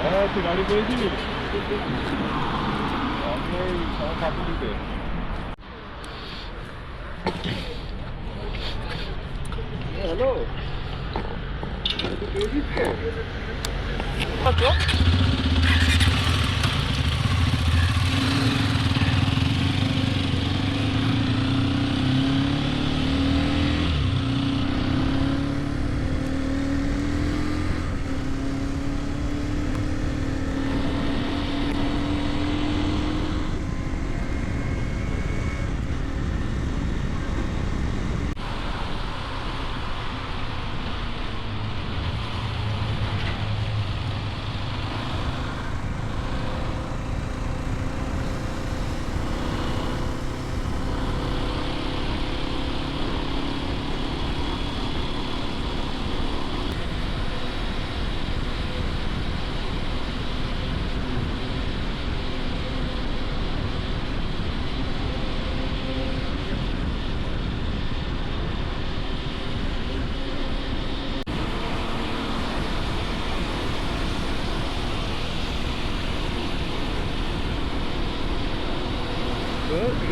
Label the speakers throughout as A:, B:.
A: হ্যাঁ তুই গাড়ি পেয়েছিলি আমি এই সব ফাঁকি দিতে হ্যালো তুই পেয়েছিস তো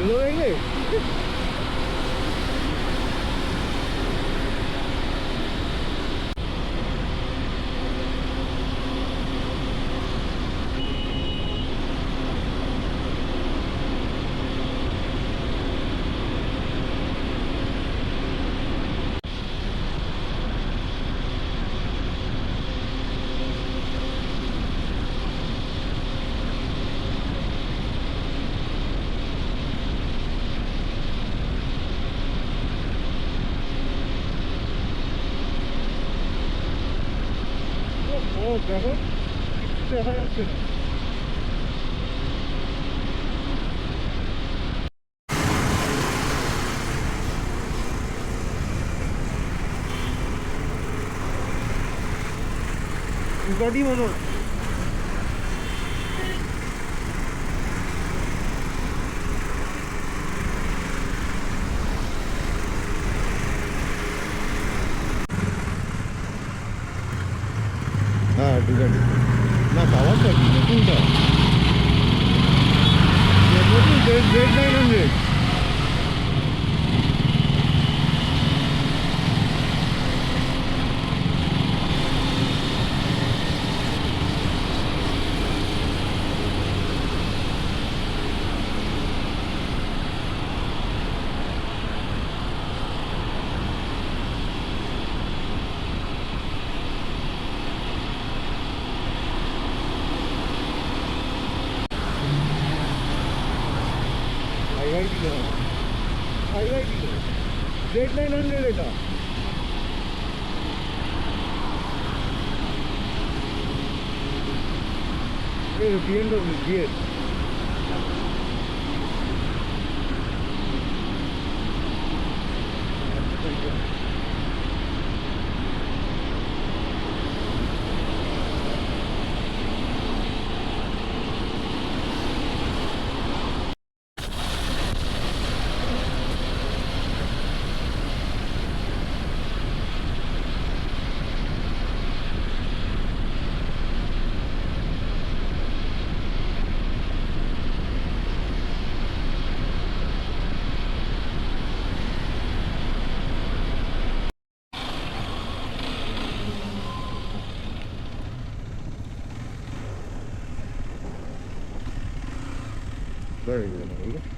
A: lo देंगे দেখো দেখা যাচ্ছে না গাড়ি মনে হ্যাঁ দুগাড়ি না পাওয়ারটা কি নতুনটা নতুন Z900 Z900 এটা BMW GS very good.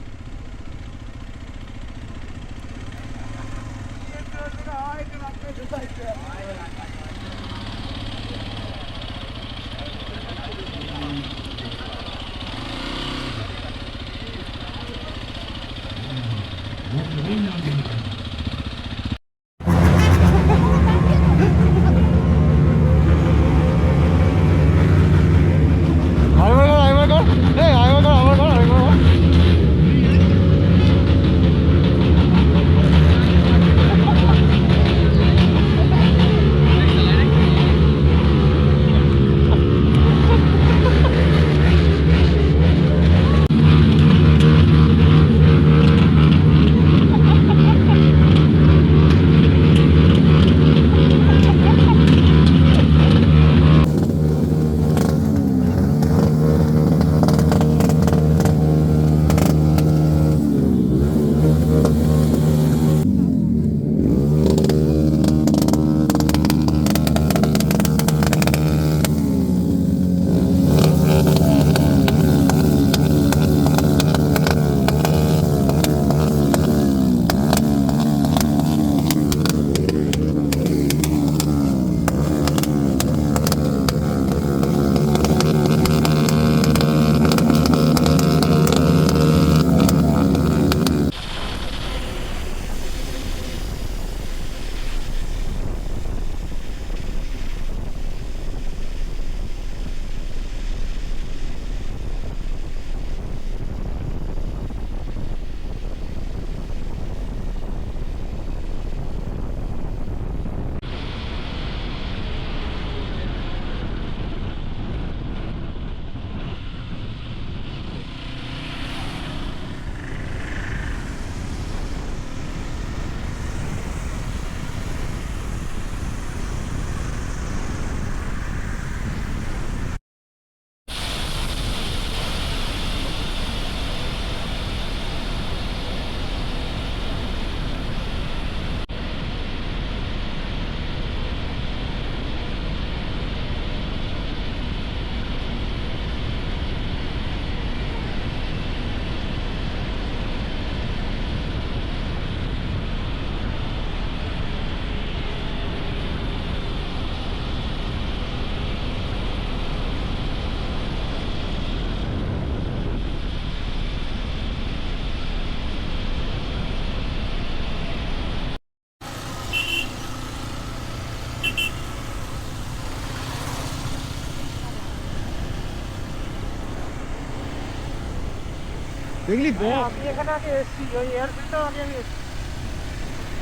A: দেখলি তো
B: আমি এখানে আগে এসেছি, ওই এয়ারফিল্ডটাও আগে আমি এসেছি।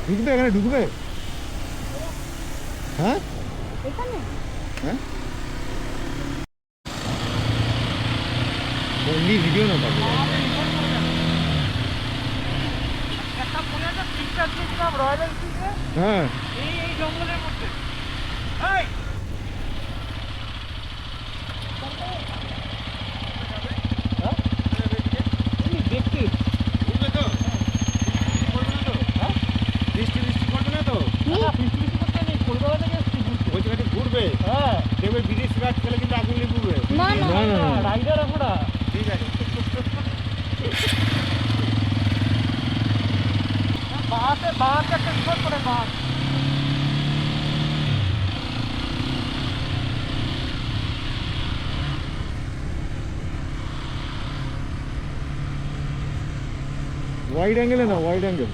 A: ঢুকবে এখানে ঢুকবে হ্যাঁ
C: এখানে
A: হ্যাঁ বললি ভিডিও না পাবো
B: একটা মনে একটা পিকচার দিয়েছিলাম রয়্যাল এনফিল্ডে,
A: হ্যাঁ
B: এই জঙ্গলের মধ্যে। এই হ্যাঁ? এমনি দেখতে
D: ঘুরবে তো? পড়বে না তো?
B: হ্যাঁ?
D: বৃষ্টি পড়বে না তো?
B: না, বৃষ্টি করতে নেই, কলকাতা থেকে এসেছি ঘুরতে।
D: ওই জায়গাটি ঘুরবে।
B: হ্যাঁ,
D: দেখবে বিদেশি রাত খেলে কিন্তু আগুন লেগুবে।
C: না না
A: না না
B: রাইডার আমরা।
D: ঠিক আছে।
B: বাসে একটা রিপোর্ট করে বাস।
A: ওয়াইড অ্যাঙ্গেলে না ওয়াইড অ্যাঙ্গেল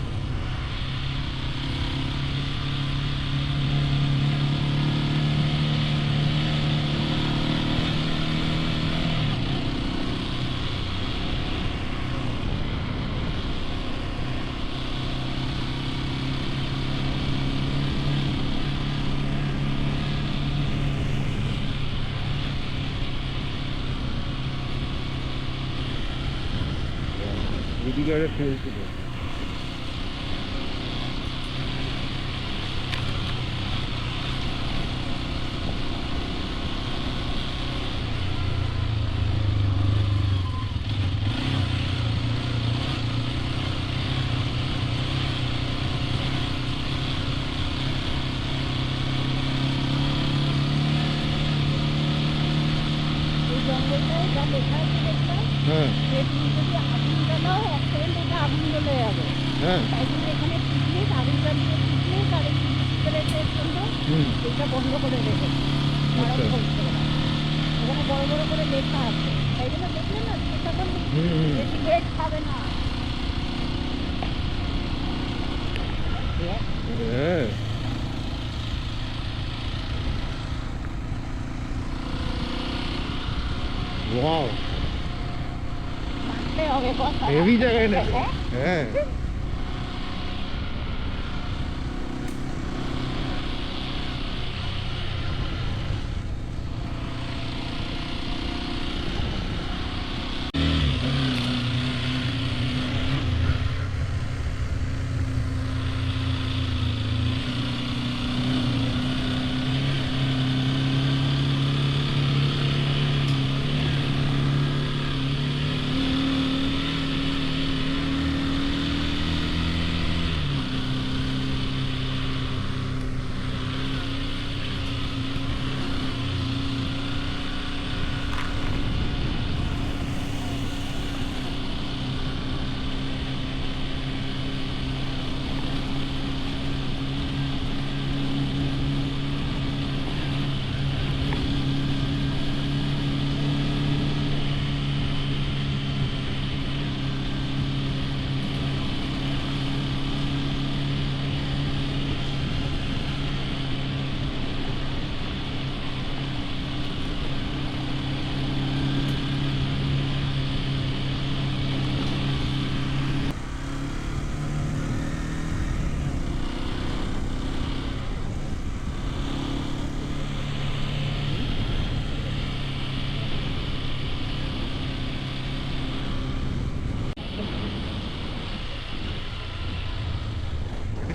A: এদিকে একটা খেলছিল
C: এই জঙ্গলটায় যা লেখা আছে দেখলাম
A: হ্যাঁ
C: যে তুমি যদি আগুন জ্বালাও 1 সেকেন্ড এটা আগুন জ্বলে যাবে।
A: হ্যাঁ
C: তাই জন্য এখানে পিকনিক আগুন জ্বালিয়ে পিকনিক আর এই সিগারেটের জন্য
A: হুম
C: এটা বন্ধ করে রেখেছে।
A: আচ্ছা।
C: ওখানে বড় বড় করে লেখা আছে, তাই জন্য দেখলে না চেষ্টা করলে
A: হুম হুম
C: সিগারেট খাবে না।
A: হ্যাঁ ওয়াও
C: মানতে হবে কথা।
A: হেভি জায়গায় না হ্যাঁ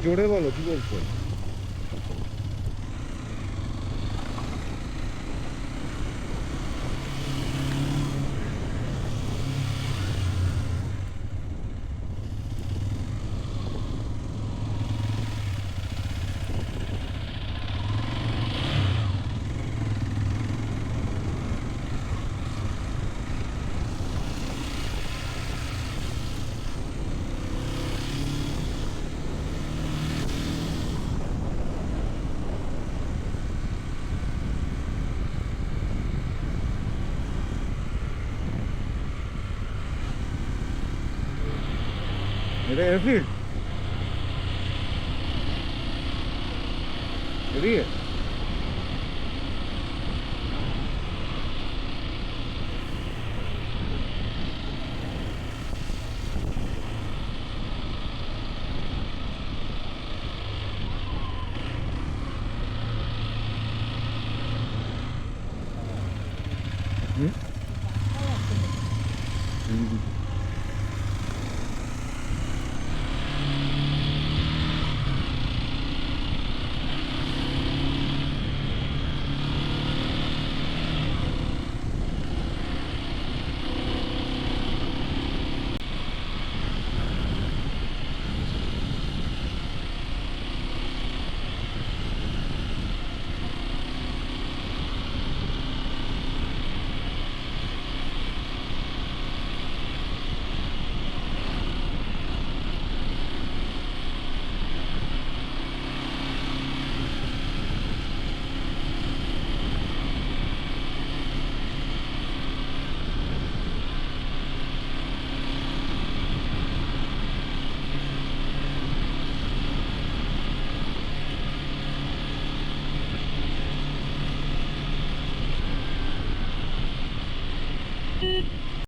A: জোরে বলো কি বলছো এটা এয়ারফিল্ড এদিকে